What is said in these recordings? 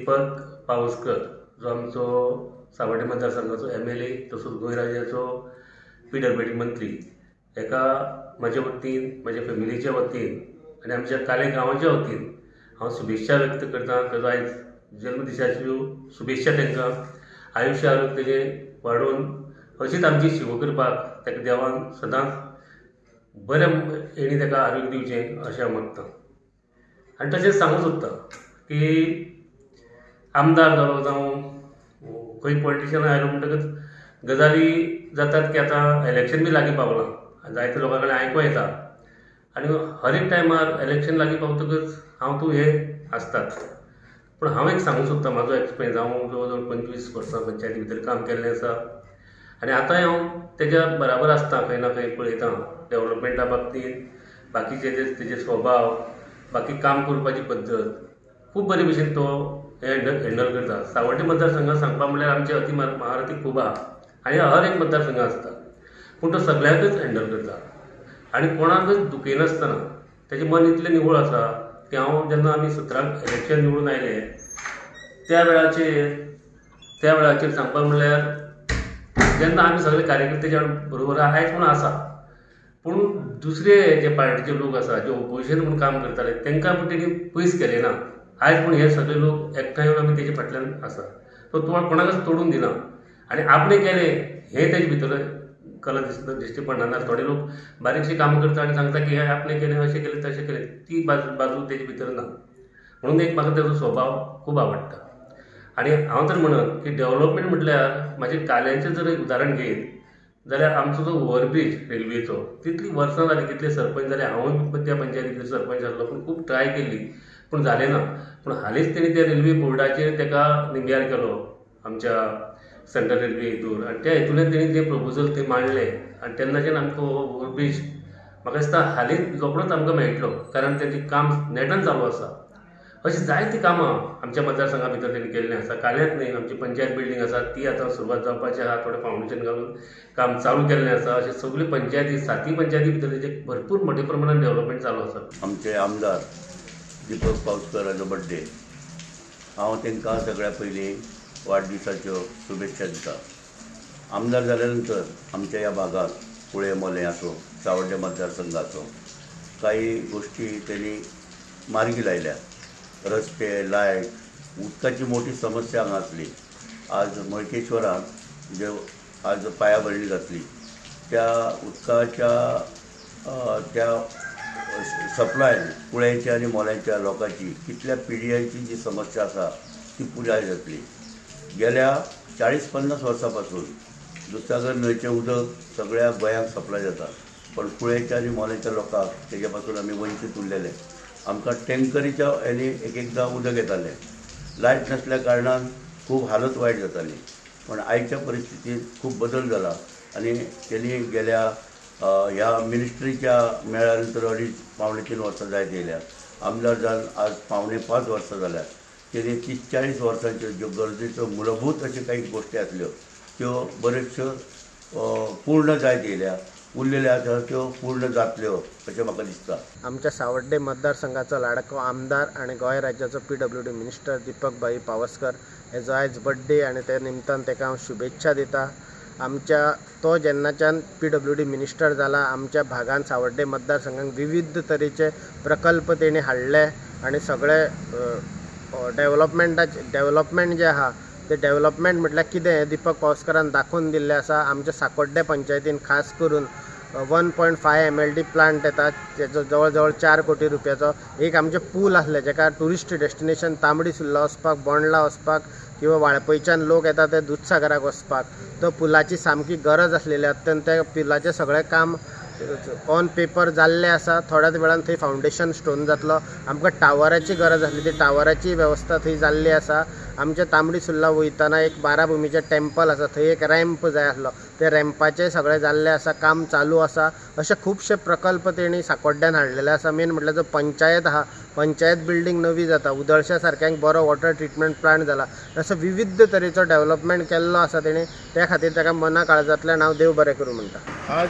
दीपक पावसकर जो आमचो सावड्डे मतदारसंघाचो MLA तसोच गोंय राज्याचो PWD मंत्री एका म्हाज्या वतीन म्हाज्या फॅमिलीच्या वतीन आनी आमच्या काले गांवाच्या वतीन हांव शुभेच्छा व्यक्त करता। ताजो आयज जन्मदिसाच्यो शुभेच्छा तांकां आयुश्य आरोग्य तेजें वाडोवन अशीच आमची सेवा करपाक ताका देवान सदांच बऱ्या हेणी ताका आरोग्य दिवचें अशें हांव मागतां। आनी तशेंच सांगूंक सोदता की आमदार जालो जावं खंय पॉलिटिशियन आयलो म्हणटकच गजाली जातात की आतां इलेक्शन बी लागीं पावलां, जायते लोकां कडेन आयकूं येता आनी हर एक टायमार इलेक्शन लागीं पावतकच हांव तूं हे आसतात। पूण हांव एक सांगूंक सोदता म्हाजो एक्सपिरियन्स। हांव जवळ जवळ 25 वर्सां पंचायती भितर काम केल्लें आसा आनी आतांय हांव तेज्या बराबर आसता, खंय ना खंय पळयता डेव्हलपमेंटा बाबतींत, बाकीचे तेजे स्वभाव, बाकी काम करपाची पद्दत खूब बरे भशेन तो हँडल करता। सावड्डे मतदारसंघात सांगपा म्हणल्यार आमचे अति महारथी खूब आहा आनी हर एक मतदारसंघ आसता, पूण तो सगळ्याकच हँडल करता आनी कोणाकच दुखयनासतना तेजें मन इतलें निवळ आसा की हांव जेन्ना आमी 17 इलेक्शन निवडून आयले त्या वेळाचेर सांगपा म्हणल्यार जेन्ना आमी सगळे कार्यकर्ते बरोबर आयज पूण आसा, पूण दुसरे जे पार्टीचे लोक आसा जे ओपोजिशन म्हणून काम करताले तांकां पूण तेणी पयस केलें ना। आयज पूण हे सगळे लोक एकठांय येवन आमी तेजे फाटल्यान आसा, तो कोणाकच तोडून दिना आनी आपणें केलें हें तेजे भितर कला दिश्टी पडना। थोडे लोक बारीकशी कामां करता आनी सांगता की हे आपणें केलें, अशें केलें तशें केलें, ती बाजू तेजे भितर ना। म्हणून एक म्हाका तेजो स्वभाव खूब आवडटा आनी हांव तर म्हणत की डेव्हलपमेंट म्हटल्यार म्हाजे काल्यांचें जर उदाहरण घेत जाल्यार आमचो जो ओव्हरब्रीज रेल्वेचो तितली वर्सां जालीं, कितले सरपंच जाले, हांवूय त्या पंचायतीचो सरपंच आसलो पूण खूब ट्राय केली पूण जालें ना। पूण हालींच तेणी त्या रेल्वे बोर्डाचेर ताका निम्यार केलो आमच्या सेंट्रल रेल्वे हितूर आनी त्या हितूंतल्यान तेणी तें प्रपोजल थंय मांडलें आनी तेन्नाच्यान आमकां ओव्हरब्रीज म्हाका दिसता हालींच रोखडोच आमकां मेळटलो, कारण तेजें काम नेटान चालू आसा। अशीं जायतीं कामां आमच्या मतदारसंघा भितर तेणी केल्लीं आसा। काल्याच न्हय, आमची पंचायत बिल्डींग आसा ती आतां सुरवात जावपाची आहा, थोडें फावंडेशन घालून काम चालू केल्लें आसा। अशें सगळ्यो पंचायती 7 पंचायती भितर तेजें भरपूर मोठ्या प्रमाणात डेव्हलपमेंट चालू आसा। आमचे आमदार दीपक पावसकराचो बर्थडे, हांव तांकां सगळ्या पयलीं वाडदिसाच्यो शुभेच्छा दिता। आमदार जाल्या नंतर आमच्या ह्या भागात कुळे मोले आसूं, सावड्डे मतदारसंघाचो काही गोष्टी त्यांनी मार्गी लायल्या। रस्ते, लायट, उदकाची मोठी समस्या हांगा आसली। आज मळकेश्वरांत जे आज पायाभरणी जातली त्या उदकाच्या त्या सप्लाय कुळ्याच्या आनी मोल्याच्या लोकांची कितल्या पिढयांची जी समस्या आसा ती पुराय जातली। गेल्या 40-50 वर्सां पासून दुधसागर न्हंयचें उदक सगळ्या गोंयांक सप्लाय जाता, पण कुळ्याच्या आनी मोल्याच्या लोकांक तेजे पासून आमी वंचीत उरलेले। आमकां टँकरीच्या हेणी एकदां उदक येतालें, लायट नसल्या कारणान खूब हालत वायट जाताली, पण आयच्या परिस्थितीत खूब बदल जाला आनी तेणी गेल्या ह्या मिनिस्ट्रीच्या मेळ्या नंतर 2.5-3 वर्सां जायत येयल्या। आमदार जावन आज 5.5 वर्सां जाल्यात। तेणी 30-40 वर्सांच्यो ज्यो गरजेच्यो मूलभूत अश्यो काही गोश्टी आसल्यो त्यो बऱ्योचश्यो पूर्ण जायत येयल्या, उरलेल्या आसा त्यो पूर्ण जातल्यो अशें म्हाका दिसता। आमच्या सावड्डे मतदारसंघाचो लाडको आमदार आनी गोंय राज्याचो PWD मिनिस्टर दीपक भाई पावसकर हेजो आयज बर्थडे आनी ते निमतान ताका हांव शुभेच्छा दिता। आमच्या तो जेन्नाच्यान PWD मिनिस्टर जाला आमच्या भागांत सावड्डे मतदारसंघात विविध तरेचे प्रकल्प तेणी हाडले आनी सगळे डेव्हलपमेंट जे आहा ते डेव्हलपमेंट म्हटल्यार कितें दीपक पावसकरान दाखोवन दिल्लें आसा। आमच्या साकोड्डे पंचायतीन खास करून 1.5 MLD प्लांट येता, तेजो जवळ जवळ 4 कोटी रुपयाचो। एक आमचे पूल आसले जेका टुरिस्ट डेस्टिनेशन तांबडी सुर्ला वचपाक, बोंडला वचपाक किंवा वाळपयच्यान लोक येता ते दुधसागराक वचपाक, तो पुलाची सामकी गरज आसलेली अत्यंत। त्या पुलाचें सगळें काम ऑन पेपर जाल्लें आसा। थोड्याच वेळान थंय फावंडेशन स्टोन जातलो। आमकां टावराची गरज आसली, ती टावराची वेवस्था थंय जाल्ली आसा। आमच्या तांबडी सुर्ला वयतना एक 12 भुमीचें टेम्पल आसा, थंय एक रॅम्प जाय आसलो, ते रॅम्पाचें सगळें जाल्लें आसा, काम चालू आसा। अशे खुबशे प्रकल्प तेणी साकोड्ड्यान हाडलेले आसा। मेन म्हटल्यार जो पंचायत आहा, पंचायत बिल्डींग नवी जाता, उदळशा सारक्यांक बरो वॉटर ट्रिटमेंट प्लांट जाला, असो विविध तरेचो डेव्हलपमेंट केल्लो आसा तेणी। त्या खातीर ताका मना काळजांतल्यान हांव देव बरें करूं म्हणटा। आज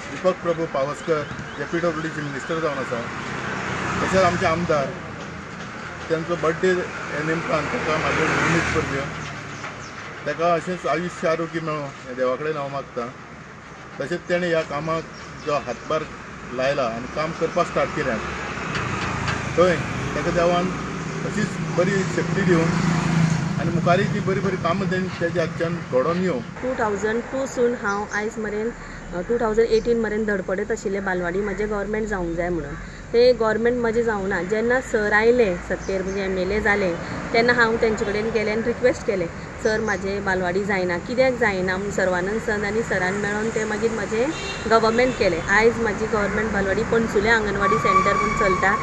दीपक प्रभू पावसकर जे PWDचे मिनिस्टर जावन आसा, तशेंच आमचे आमदार त्यांचो बर्थडे निमतान ताका म्हाज्यो उर्मीत परब्यो ताका अशेंच आयुश्य आरोग्य मेळो हें देवा कडेन हांव मागतां. तशेंच तेणें ह्या कामाक जो हातभार लायला आनी काम करपाक स्टार्ट केल्या थंय ताका देवान अशीच बरी शक्ती दिवन आनी मुखारी जी बरी बरी कामां तेजे हातच्यान घडोवन येवं. 2002 सून हांव आयज मेरेन 2018 मेरेन धडपडत आशिल्लें बालवाडी म्हजें गव्हर्मेंट जावंक जाय म्हणून. ते गव्हर्मेंट म्हजें जावना. जेन्ना सर आयले सत्तेर म्हणजे MLA जाले तेन्ना हांव तेंचे कडेन गेलें आनी रिक्वेस्ट केलें, सर म्हाजें बालवाडी जायना. कित्याक जायना म्हणून सर्वानंद सर आनी सरान मेळोन तें मागीर म्हाजें गव्हर्मेंट केलें. आयज म्हाजी गव्हर्मेंट बालवाडी पणसुले आंगणवाडी सेंटर म्हूण चलता,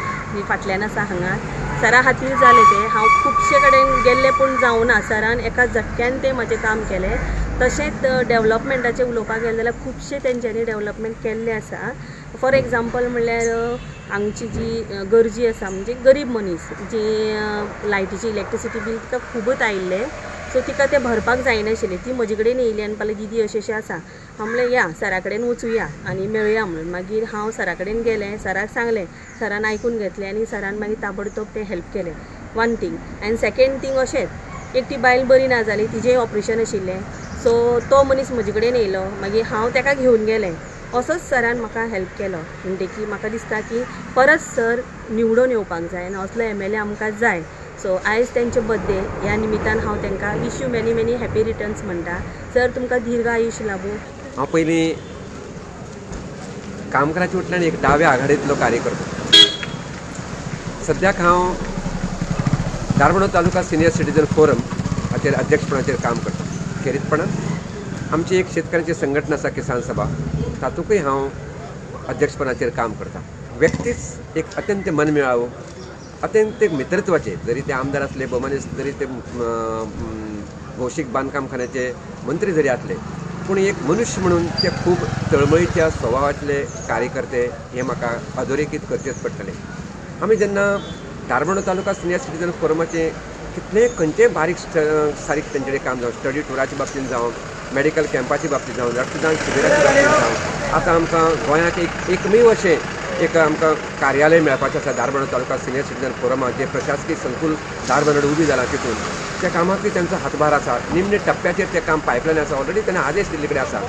फाटल्यान आसा हांगा. सरा खातीर जालें तें. हांव खुबशे कडेन गेल्लें पूण जावना. सरान एका झटक्यान तें म्हाजें काम केलें. तशेंच डेवलॉपमेंटाचें उलोवपाक गेलें जाल्यार खुबशे तेंच्यांनी डेवलॉपमेंट केल्लें आसा. फॉर एग्जाम्पल म्हणल्यार हांगची जी गरजी आसा म्हणजे गरीब मनीस जी लायटीची इलेक्ट्रिसिटी बील तिका खूबच आयिल्लें, सो तिका तें भरपाक जायनाशिल्लें. ती म्हजे कडेन येयली आनी म्हणलें दीदी अशें अशें आसा. हांव म्हणलें या सरा कडेन वचुया आनी मेळुया म्हणून. मागीर हांव सरा कडेन गेलें, सराक सांगलें, सरान आयकून घेतलें आनी सरान मागीर ताबडतोब तें हेल्प केलें. One thing. आनी सेकेंड थिंग अशेंच एक ती बायल बरी ना जाली, तिजेंय ऑपरेशन आशिल्लें, सो तो मनीस म्हजे कडेन येयलो. मागीर हांव ताका घेवन गेलें. असोच सरान म्हाका हेल्प केलो. म्हणटकीर म्हाका दिसता की परत सर निवडून येवपाक जाय आनी असलो MLA आमकां जाय. सो आयज तेंचे बर्थडे ह्या निमित्तान हांव तांकां wish you many many happy returns म्हणटा. सर तुमकां दीर्घ आयुश्य लाभूं. हांव पयलीं कामकाराच्या वटल्यान एक दाव्या आघाडींतलो कार्यकर्तो. सद्याक हांव दारबांदोळ तालुका सिनियर सिटीजन फोरम हाचेर अध्यक्षपणाचेर काम करता. खेरीतपणान आमची एक शेतकारांची संघटना आसा किसान सभा, तातूंतय हांव अध्यक्षपणाचेर काम करता. व्यक्तीच एक अत्यंत मनमेळावो, अत्यंत मित्रत्वाचे, जरी ते आमदार असले, भोवमानीस जरी ते भौशीक बांदकाम खात्याचे मंत्री जरी असले, पूण एक मनुष्य म्हणून ते खूब तळमळीच्या स्वभावातले कार्यकर्ते हे म्हाका अधोरेखीत करचेच पडटले. आमी जेन्ना दारबांदोळ तालुका सिनियर सिटीजन फोरमाचे कितलेंय खंयचेय बारीक सारीक तेंचे काम जावं, स्टडी टुराच्या बाबतींत जावं, मेडिकल कॅम्पाच्या बाबतींत जावं, रक्तदान शिबिराच्या बाबतींत जावं, आतां आमकां गोंयांत एकमेव अशें एक आमकां कार्यालय मेळपाचें आसा दारबांदोळ तालुका सिनियर सिटीजन फोरमात, जे प्रशासकीय संकुल दारबांदोळ उबी जालां. तितून त्या कामाकूय तेंचो हातभार आसा. निमणे टप्प्याचेर तें काम पायपलायन आसा, ऑलरेडी तेणें आदेश दिल्ले कडेन आसा.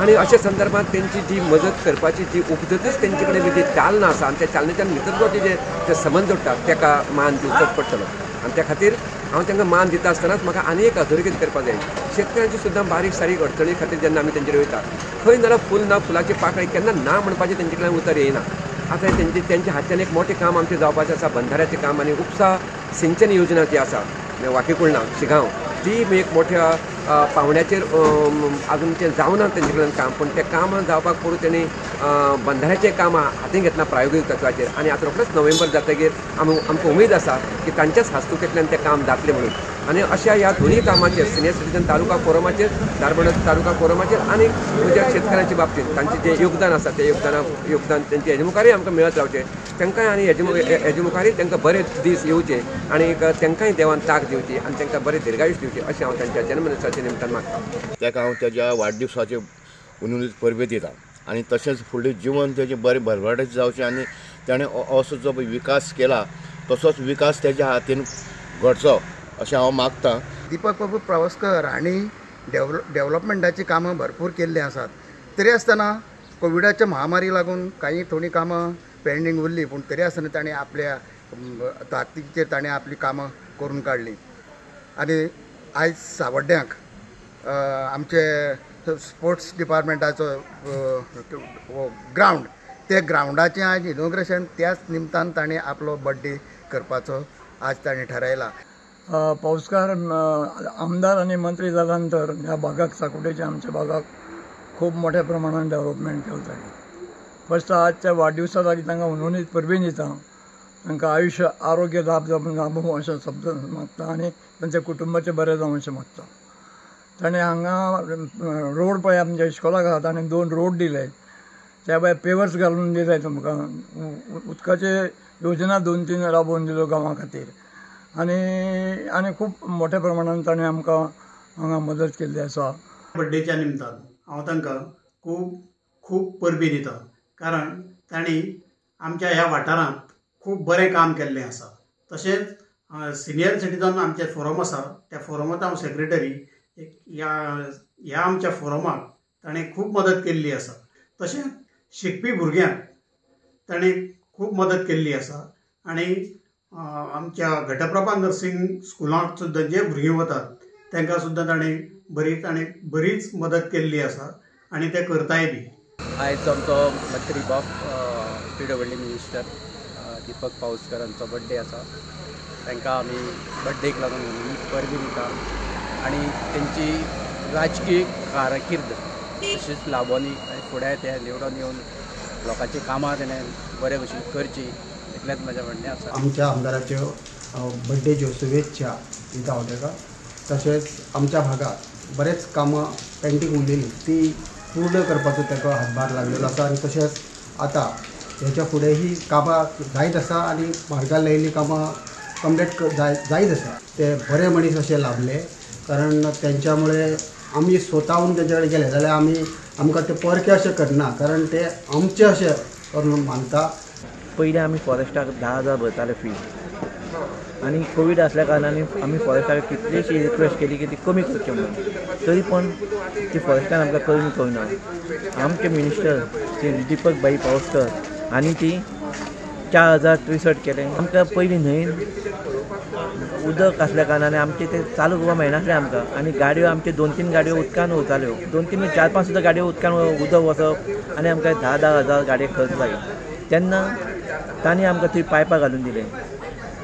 आनी अशा संदर्भात तेंची जी मदत करपाची जी उपजतच तेंचे कडेन जी चालना आसा आनी त्या चालनेच्यान मित्रत्वाचे जे संबंध जोडटात ताका मान दिवचोच पडटलो. आनी त्या खातीर हांव तांकां मान दिता आसतनाच म्हाका आनी एक अधोरेखीत करपाक जाय. शेतकारांची सुद्दां बारीक सारीक अडचणी खातीर जेन्ना आमी तेंचेर वयता, खंय नाल्यार फूल ना फुलाची पाकळी केन्ना ना म्हणपाचें तेंचे कडल्यान उतर येयना. आतां तेंच्या हातच्यान एक मोठें काम आमचें जावपाचें आसा, बंधाऱ्याचें काम आनी उपसा सिंचन योजना जी आसा वाकीकुर्णा शिगांव, ती एक मोठ्या पावण्याचेर अजून तें जावना तेंचे कडल्यान काम, पूण तें काम जावपाक पडून तेणी बंधाऱ्याचें काम हातीन घेतलां प्रायोगीक तत्वाचेर. आनी आतां रोखडेंच नोव्हेंबर जातकीर आमकां उमेद आसा की तांच्याच हस्तुकेंतल्यान तें काम जातलें म्हणून. आनी अशा ह्या दोनूय कामाचेर सिनियर सिटीजन तालुका फोरमाचेर, दारबांदोळ तालुका फोरमाचेर आनी म्हज्या शेतकारांच्या बाबतींत तांचें जें योगदान आसा तें योगदान तेंचे हेजे मुखारय आमकां मेळत रावचें. तांकांय आनी हेजे मुखारय तांकां बरे दीस येवचे आनी तांकांय देवान तांक दिवची आनी तांकां बरें दीर्घायुश्य दिवचें अशें हांव तांच्या जन्मदिसाच्या निमतान मागतां. ताका हांव तेज्या वाडदिवसाचे उनुलीत परबे दिता आनी तशेंच फुडलें जिवन तेजें बरें भरभराटीत जावचें आनी ताणें असो जो विकास केला तसोच विकास तेज्या हातीन घडचो अशें हांव मागतां. दीपक प्रभू प्रवस्कर हांणी डेव्हलपमेंटाची कामां भरपूर केल्लीं आसात. तरी आसतना कोविडाच्या महामारी लागून काही थोडी कामां पेंडींग उरलीं, पूण तरी आसतना ताणें आपल्या ताकतीचेर ताणें आपली कामां करून काडलीं. आनी आयज सावड्ड्यांक आमचे स्पोर्ट्स डिपार्टमेंटाचो ग्रावंड, ते ग्रावंडाचें आज इनॉग्रेशन त्याच निमतान ताणें आपलो बर्थडे करपाचो आज ताणें थारायला. पावसकार आमदार आणि मंत्री जाल्यानंतर ह्या भागाक साकोडेच्या आमच्या भागाक खूब मोठ्या प्रमाणात डेव्हलपमेंट केलं ताणें. फर्स्ट आजच्या वाडदिवसाक तांकां उनोनीत परबीं दिता, तांकां आयुश्य आरोग्य लाभूं अशें शब्द मागता आनी तांच्या कुटुंबाचें बरें जावं अशें मागता. ताणें हांगा रोड पळय आमच्या इस्कॉलाक आसा ताणें 2 रोड दिले, त्या भायर पेवर्स घालून दिताय तुमकां. उदकाचे योजना 2-3 राबोवन दिल्यो गांवां खातीर आनी खूब मोठ्या प्रमाणान ताणें आमकां हांगा मदत केल्ली आसा. बर्थडेच्या निमतान हांव तांकां खूब परबीं दिता, कारण तांणी आमच्या ह्या वाठारांत खूब बरें काम केल्लें आसा. तशेंच सिनियर सिटीजन आमचे फोरम आसा त्या फोरमांत हांव सेक्रेटरी. ह्या आमच्या फोरमाक ताणें खूब मदत केल्ली आसा. तशेंच शिकपी भुरग्यांक ताणें खूब मदत केल्ली आसा. आनी आमच्या घटप्रभा नर्सिंग स्कुलांत सुद्दां जे भुरगीं वतात तांकां सुद्दां ताणें बरीच मदत केल्ली आसा आनी ते करताय बी. आयज आमचो मंत्री बाब PWD मिनिस्टर दीपक पाउसकर हांचो बर्थडे आसा. तांकां आमी बर्थडेक लागून परबी दिता आनी तेंची राजकीय कारकीर्द तशीच लाबोनी आनी फुडें ते निवडून येवन लोकांची कामां तेणें बरे भशेन करची इतलेंच म्हजें म्हणणें आसा. आमच्या आमदाराच्यो बर्थडेच्यो शुभेच्छा दिता हांव ताका. तशेंच आमच्या भागात बरेच कामां पेंडींग उरलेलीं ती पूर्ण करपाचो ताका हातभार लागलेलो आसा. आनी तशेंच आतां हेच्या फुडें ही कामां जायत आसा आनी मार्गार लायिल्लीं कामां कंप्लीट जायत आसा. ते बरे मनीस अशे लाभले कारण त्यांच्यामुळे आमी स्वताहून तेंचे कडेन गेले जाल्यार आमकां ते परके अशें करना कारण ते आमचे अशें करून मानता. पयलीं आमी फॉरेस्टाक 10,000 भरताले फी आनी कोवीड आसल्या कारणान आमी फॉरेस्टाक कितलीशी रिक्वेस्ट केली की ती कमी करची म्हणून तरी पण ती फॉरेस्टान आमकां कमी कळना. आमचे मिनिस्टर श्री दीपक भाई पाउसकर आनी ती 4,063 केले. आमकां पयलीं न्हंयेन उदक आसल्या कारणान आमचे ते चालू करपाक मेळनासलें आमकां आनी गाडयो आमचे 2-3 गाडयो उदकान वताल्यो 2-3 4-5 सुद्दां गाडयो उदकान उदक वचप आनी आमकां 10,000 गाडये खर्च लागले. तेन्ना तांणी आमकां थंय पायपां घालून दिले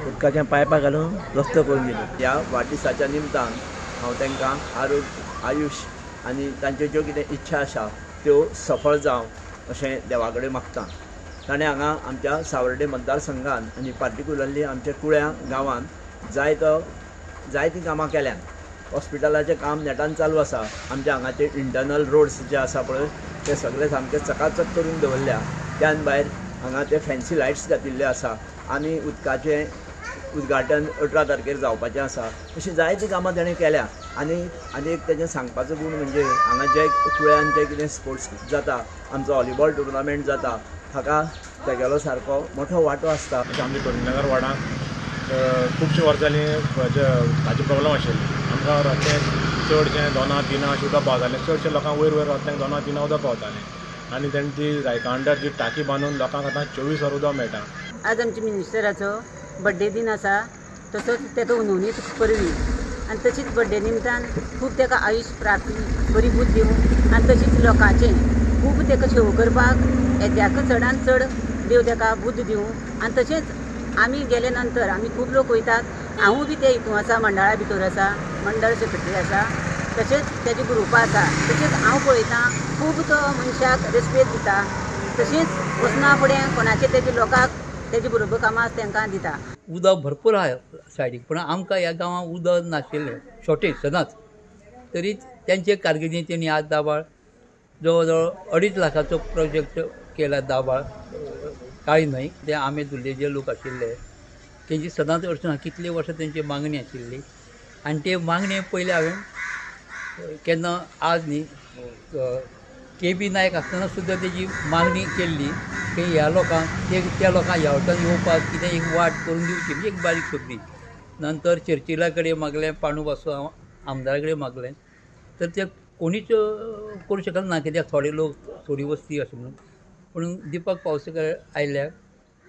उदकाचें पायपां घालून रस्तो करून दिले. ह्या वाडदिसाच्या निमतान हांव तांकां आयुश आनी तांच्यो ज्यो कितें इच्छा आसा त्यो सफळ जावं अशें देवा कडेन मागता. ताणें हांगा आमच्या सावर्डे मतदारसंघान आनी पार्टिक्युलरली आमच्या कुळ्या गांवांत जायतीं कामां केल्यात. हॉस्पिटलाचें काम नेटान चालू आसा. आमच्या हांगाचे इंटरनल रोड्स जे आसा पळय ते सगळे सामके चकाचक करून दवरल्या. त्यान भायर हांगा ते फॅन्सी लायट्स घातिल्ले आसा आनी उदकाचें उद्घाटन 18 तारखेर जावपाचें आसा. अशीं जायतीं कामां ताणें केल्या. आनी एक तेजें सांगपाचो गूण म्हणजे हांगा जे कुळ्यान जे कितें स्पोर्ट्स जाता आमचो व्हॉलीबॉल टुर्नामेंट जाता हाका तेगेलो सारको मोठो वांटो आसता. आमच्या करीमनगर वार्डांत खुबशीं वर्सांनी उदकाची प्रॉब्लम आशिल्ली. आमकां रस्ते चडशें 2-3 अशें उदक पावतालें. चडशे लोकांक वयर रस्त्यांक 2-3 उदक पावतालें आनी तेणें ती जायका अंडर जी टाकी बांदून लोकांक आतां 24 वर उदक मेळटा. आज आमच्या मिनिस्टराचो बर्थडे दिन आसा. तसोच तेका उनवणीत परवी आनी तशीच बर्थडे निमतान खूब तेका आयुश प्राप्ती बरी बूद दिवं आनी तशीच लोकांचें खूब तेका सेवा करपाक येद्याक चडांत चड देव तेका बूद दिवं. आनी तशेंच आमी गेले नंतर आमी खूब लोक वयतात. हांवूय बी ते हितून आसा मंडळा भितर आसा मंडळ सेक्रेटरी आसा. तशेंच तेजे ग्रुपा आसा. तशेंच हांव पळयतां खूब तो मनशाक रेस्पेद दिता. तशेंच वचना फुडें कोणाचे तेजे लोकांक तेजे बरोबर कामां आसा तांकां दिता. उदक भरपूर आहा सायडीक पूण आमकां ह्या गांवांत उदक नाशिल्लें शॉर्टेज सदांच. तरी तेंचे कारकिर्दीत तेणी आज दाबाळ जवळ जवळ 2.5 लाखाचो प्रोजेक्ट केला. दाबाळ काळी न्हंय ते आमे दुल्ले जे लोक आशिल्ले तेंची सदांच अडचण कितली वर्सां तेंची मागणी आशिल्ली आनी ते मागणे पयले हांवें केन्ना आज न्ही KB नायक आसतना सुद्दां तेजी मागणी केल्ली की ह्या लोकांक त्या लोकांक ह्या वटान येवपाक कितें एक वाट करून दिवची म्हणजे एक बारीक सोपी. नंतर चर्चिला कडेन मागलें पांडू वासो हांव आमदारा कडेन मागलें तर ते कोणीच करूं शकना कित्याक थोडे लोक थोडी वस्ती अशें म्हणून. पूण दीपक पाउसकर आयल्यार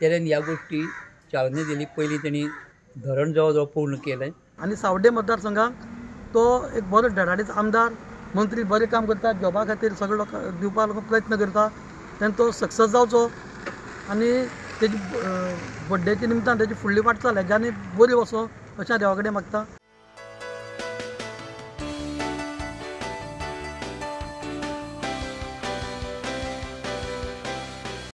तेणेन ह्या गोश्टी चालना दिली. पयलीं तेणी धरण जवळ जवळ पूर्ण केलें आनी सावड्डे मतदारसंघाक तो एक बरो धडाडीचो आमदार मंत्री बरें काम करता. जॉबा खातीर सगळे लोक दिवपाक प्रयत्न करता. तेन्ना तो सक्सेस जावचो आनी तेजी बर्थडेच्या निमतान तेजी फुडली वाटचाल हेज्यानी बरी वचो अशें देवा कडेन मागता.